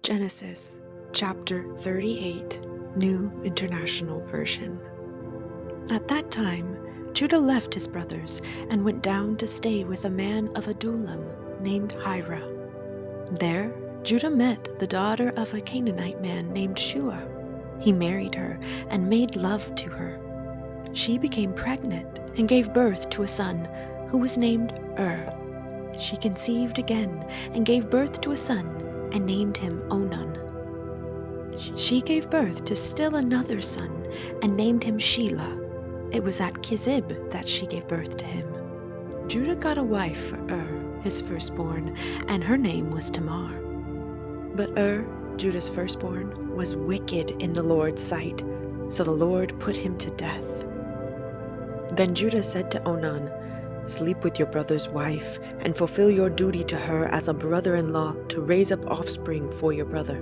Genesis chapter 38, New International Version. At that time, Judah left his brothers and went down to stay with a man of Adullam named Hira. There, Judah met the daughter of a Canaanite man named Shua. He married her and made love to her. She became pregnant and gave birth to a son who was named She conceived again and gave birth to a son and named him Onan. She gave birth to still another son and named him Shelah. It was at Kizib that she gave birth to him. Judah got a wife for his firstborn, and her name was Tamar. But Judah's firstborn, was wicked in the Lord's sight, so the Lord put him to death. Then Judah said to Onan, "Sleep with your brother's wife, and fulfill your duty to her as a brother-in-law to raise up offspring for your brother."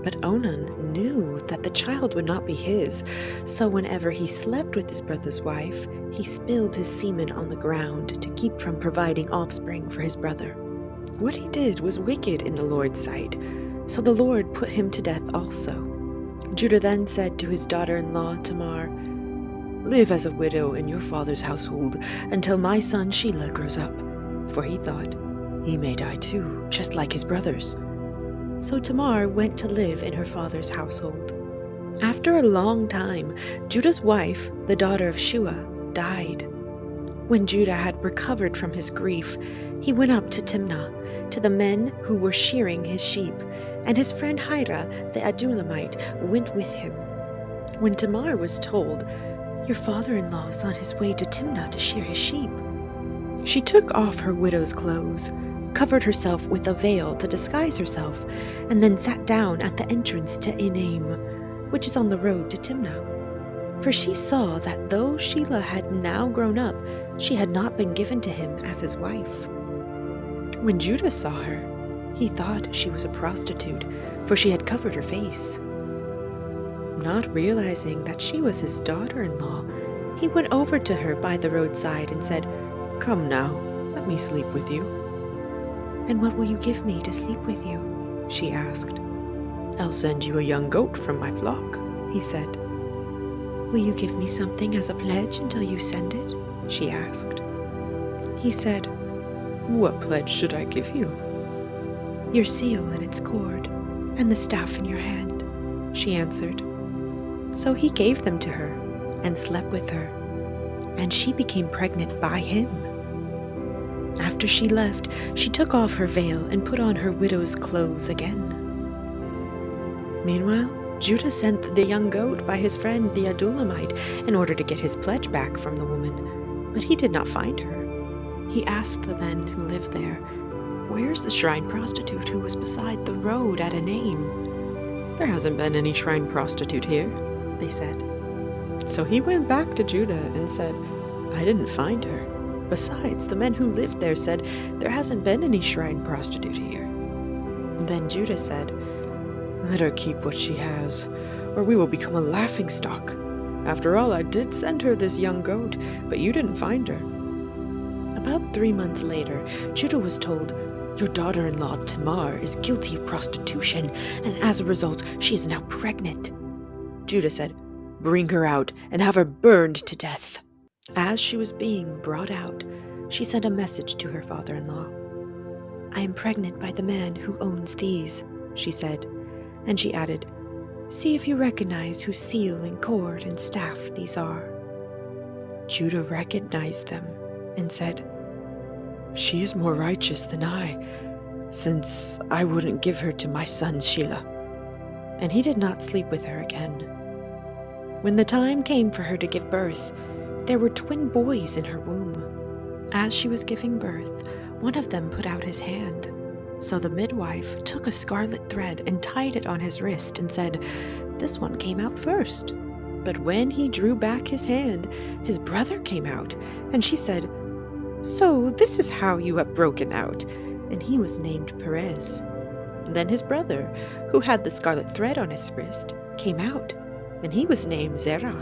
But Onan knew that the child would not be his, so whenever he slept with his brother's wife, he spilled his semen on the ground to keep from providing offspring for his brother. What he did was wicked in the Lord's sight, so the Lord put him to death also. Judah then said to his daughter-in-law Tamar, "Live as a widow in your father's household until my son Shelah grows up," for he thought, "He may die too, just like his brothers." So Tamar went to live in her father's household. After a long time, Judah's wife, the daughter of Shua, died. When Judah had recovered from his grief, he went up to Timnah, to the men who were shearing his sheep, and his friend Hira, the Adullamite, went with him. When Tamar was told, "Your father-in-law is on his way to Timnah to shear his sheep," she took off her widow's clothes, covered herself with a veil to disguise herself, and then sat down at the entrance to Enaim, which is on the road to Timnah. For she saw that though Shelah had now grown up, she had not been given to him as his wife. When Judah saw her, he thought she was a prostitute, for she had covered her face. Not realizing that she was his daughter-in-law, he went over to her by the roadside and said, "Come now, let me sleep with you." "And what will you give me to sleep with you?" she asked. "I'll send you a young goat from my flock," he said. "Will you give me something as a pledge until you send it?" she asked. He said, "What pledge should I give you?" "Your seal and its cord, and the staff in your hand," she answered. So he gave them to her and slept with her, and she became pregnant by him. After she left, she took off her veil and put on her widow's clothes again. Meanwhile, Judah sent the young goat by his friend the Adullamite in order to get his pledge back from the woman, but he did not find her. He asked the men who lived there, "Where's the shrine prostitute who was beside the road at Enaim?" "There hasn't been any shrine prostitute here," they said. So he went back to Judah and said, "I didn't find her. Besides, the men who lived there said, 'There hasn't been any shrine prostitute here.'" Then Judah said, "Let her keep what she has, or we will become a laughingstock. After all, I did send her this young goat, but you didn't find her." About 3 months later, Judah was told, "Your daughter-in-law Tamar is guilty of prostitution, and as a result, she is now pregnant." Judah said, "Bring her out and have her burned to death." As she was being brought out, she sent a message to her father-in-law. "I am pregnant by the man who owns these," she said, and she added, "See if you recognize whose seal and cord and staff these are." Judah recognized them and said, "She is more righteous than I, since I wouldn't give her to my son Shelah." And he did not sleep with her again. When the time came for her to give birth, there were twin boys in her womb. As she was giving birth, one of them put out his hand. So the midwife took a scarlet thread and tied it on his wrist and said, "This one came out first." But when he drew back his hand, his brother came out, and she said, "So this is how you have broken out." And he was named Perez. Then his brother, who had the scarlet thread on his wrist, came out, and he was named Zerah.